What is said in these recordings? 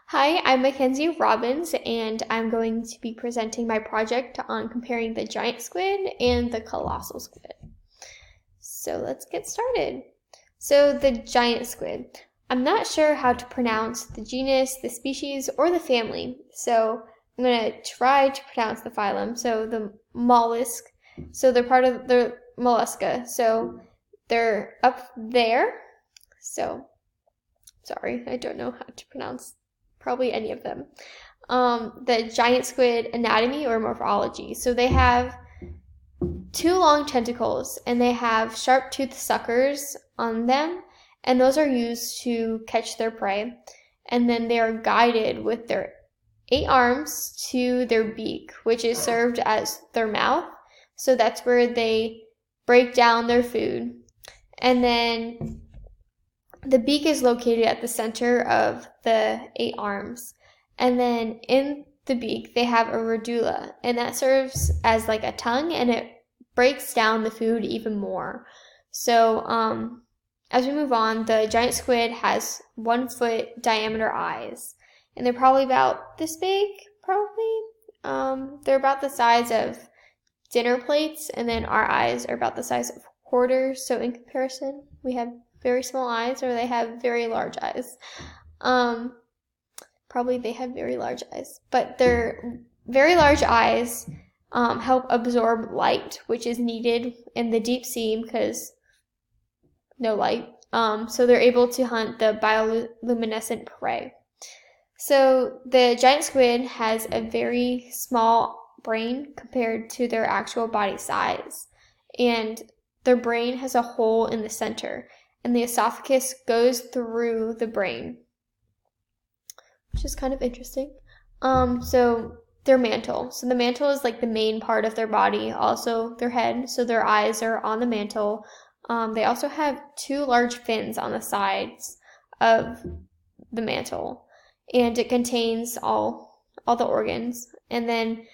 Hi, I'm Mackenzie Robbins, and I'm going to be presenting my project on comparing the giant squid and the colossal squid. So let's get started. So the giant squid. I'm not sure how to pronounce the genus, the species, or the family, so I'm going to try to pronounce the phylum. So the mollusk, so they're part of the mollusca, so they're up there. So sorry, I don't know how to pronounce probably any of them. The giant squid anatomy or morphology. So they have two long tentacles and they have sharp toothed suckers on them, and those are used to catch their prey. And then they are guided with their 8 arms to their beak, which is served as their mouth. So that's where they break down their food. And then the beak is located at the center of the 8 arms. And then in the beak, they have a radula, and that serves as like a tongue, and it breaks down the food even more. So, as we move on, the giant squid has 1 foot diameter eyes, and they're probably about this big, probably. They're about the size of dinner plates, and then our eyes are about the size of quarters. So in comparison, we have very small eyes, or they have very large eyes. Probably they have very large eyes, but their very large eyes help absorb light, which is needed in the deep sea because no light. So they're able to hunt the bioluminescent prey. So the giant squid has a very small brain compared to their actual body size, and their brain has a hole in the center, and the esophagus goes through the brain, which is kind of interesting. So their mantle. So the mantle is like the main part of their body, also their head. So their eyes are on the mantle. They also have 2 large fins on the sides of the mantle, and it contains all the organs. And then,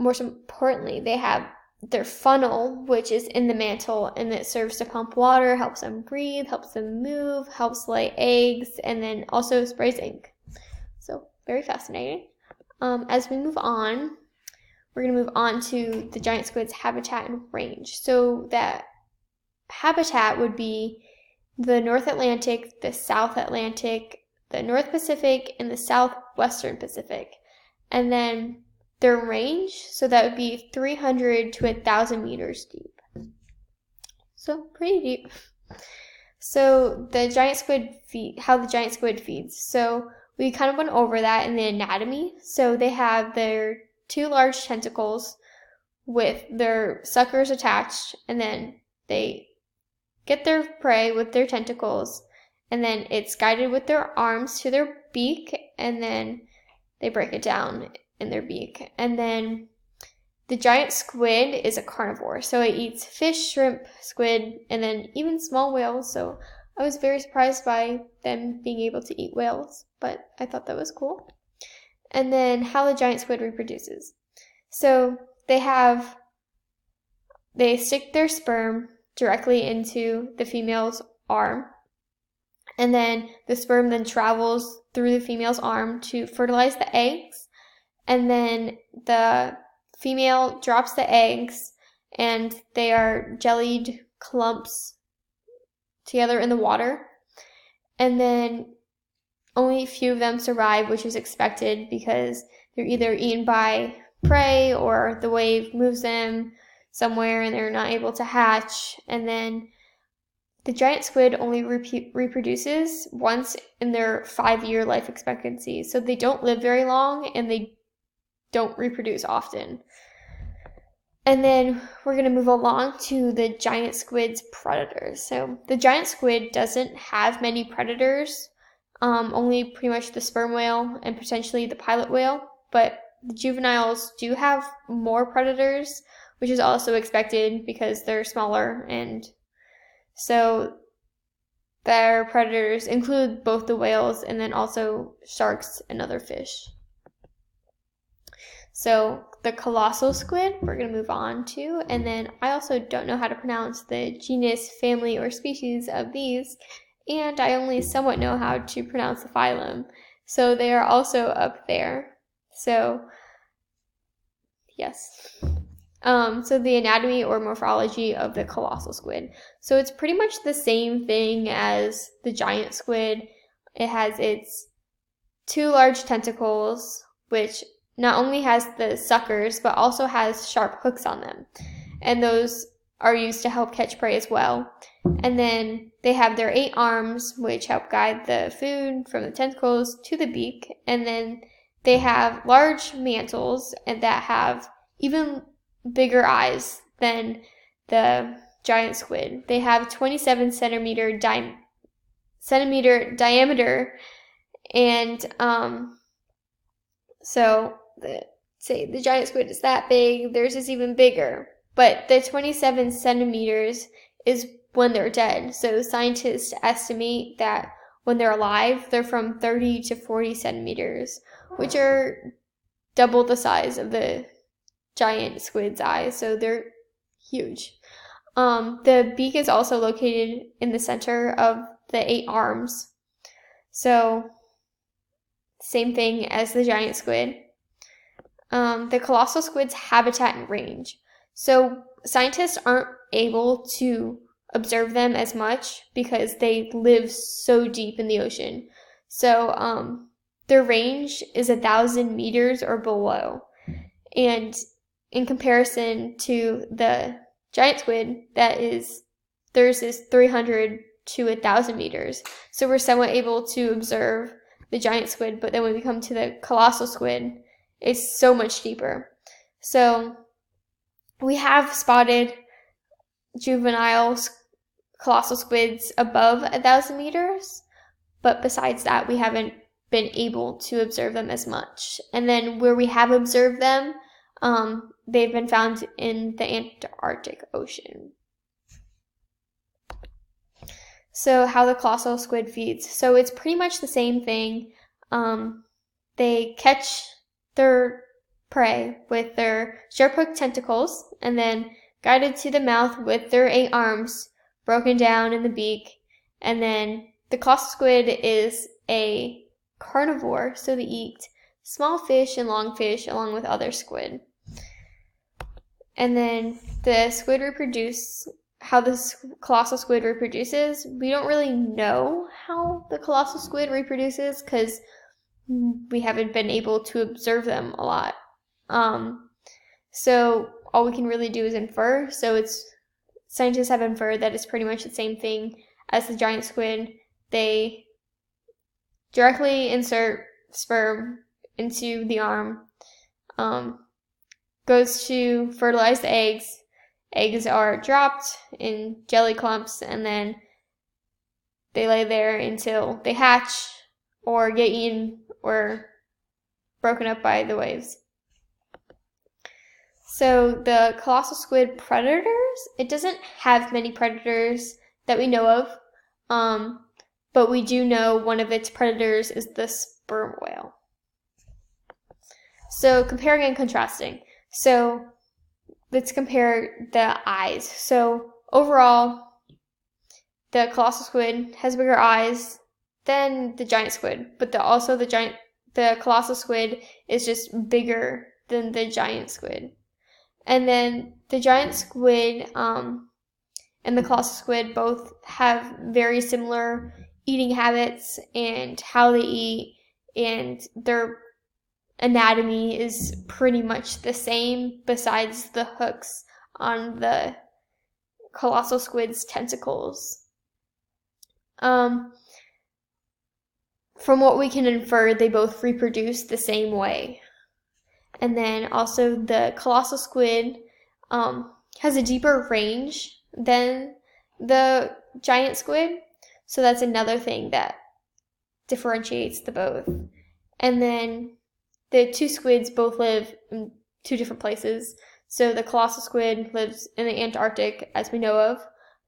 most importantly, they have their funnel, which is in the mantle, and it serves to pump water, helps them breathe, helps them move, helps lay eggs, and then also sprays ink. So very fascinating. As we move on, we're going to move on to the giant squid's habitat and range. So that habitat would be the North Atlantic, the South Atlantic, the North Pacific, and the Southwestern Pacific. And then their range, so that would be 300 to 1,000 meters deep. So pretty deep. So the giant squid how the giant squid feeds. So we kind of went over that in the anatomy. So they have their 2 large tentacles with their suckers attached, and then they get their prey with their tentacles, and then it's guided with their arms to their beak, and then they break it down in their beak. And then the giant squid is a carnivore, so it eats fish, shrimp, squid, and then even small whales. So I was very surprised by them being able to eat whales, but I thought that was cool. And then how the giant squid reproduces. So they stick their sperm directly into the female's arm, and then the sperm then travels through the female's arm to fertilize the eggs, and then the female drops the eggs, and they are jellied clumps together in the water, and then only a few of them survive, which is expected because they're either eaten by prey or the wave moves them somewhere and they're not able to hatch. And then the giant squid only reproduces once in their 5-year life expectancy, so they don't live very long and they don't reproduce often. And then we're going to move along to the giant squid's predators. So the giant squid doesn't have many predators, only pretty much the sperm whale and potentially the pilot whale, but the juveniles do have more predators, which is also expected because they're smaller, and so their predators include both the whales and then also sharks and other fish. So the colossal squid we're going to move on to, and then I also don't know how to pronounce the genus, family, or species of these, and I only somewhat know how to pronounce the phylum. So they are also up there. So, yes. So the anatomy or morphology of the colossal squid. So it's pretty much the same thing as the giant squid. It has its 2 large tentacles, which not only has the suckers, but also has sharp hooks on them. And those are used to help catch prey as well. And then they have their 8 arms, which help guide the food from the tentacles to the beak. And then they have large mantles and that have even bigger eyes than the giant squid. They have 27 centimeter diameter, and so say the giant squid is that big, theirs is even bigger. But the 27 centimeters is when they're dead. So scientists estimate that when they're alive, they're from 30 to 40 centimeters, which are double the size of the giant squid's eyes. So they're huge. The beak is also located in the center of the 8 arms. So same thing as the giant squid. The colossal squid's habitat and range. So scientists aren't able to observe them as much because they live so deep in the ocean. So their range is 1,000 meters or below. And in comparison to the giant squid, theirs is 300 to 1,000 meters. So we're somewhat able to observe the giant squid, but then when we come to the colossal squid, it's so much deeper. So we have spotted juvenile colossal squids above 1,000 meters, but besides that, we haven't been able to observe them as much. And then where we have observed them, they've been found in the Antarctic Ocean. So how the colossal squid feeds. So it's pretty much the same thing. They catch their prey with their sharp-hooked tentacles and then guided to the mouth with their 8 arms broken down in the beak. And then the colossal squid is a carnivore, so they eat small fish and longfish along with other squid. And then the squid how the colossal squid reproduces. We don't really know how the colossal squid reproduces because we haven't been able to observe them a lot. So all we can really do is infer. So scientists have inferred that it's pretty much the same thing as the giant squid. They directly insert sperm into the arm, goes to fertilize the eggs. Eggs are dropped in jelly clumps, and then they lay there until they hatch or get eaten or broken up by the waves. So the colossal squid predators, it doesn't have many predators that we know of, but we do know one of its predators is the sperm whale. So comparing and contrasting. So let's compare the eyes. So overall, the colossal squid has bigger eyes than the giant squid, but the colossal squid is just bigger than the giant squid. And then the giant squid and the colossal squid both have very similar eating habits and how they eat, and their anatomy is pretty much the same besides the hooks on the colossal squid's tentacles. From what we can infer, they both reproduce the same way. And then also the colossal squid has a deeper range than the giant squid. So that's another thing that differentiates the both. And then the 2 squids both live in 2 different places. So the colossal squid lives in the Antarctic, as we know of.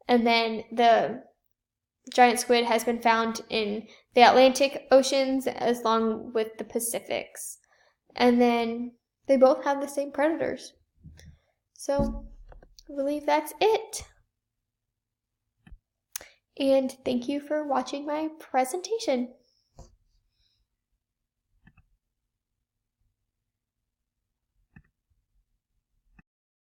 And then the giant squid has been found in the Atlantic Oceans as long with the Pacifics. And then they both have the same predators. So I believe that's it. And thank you for watching my presentation.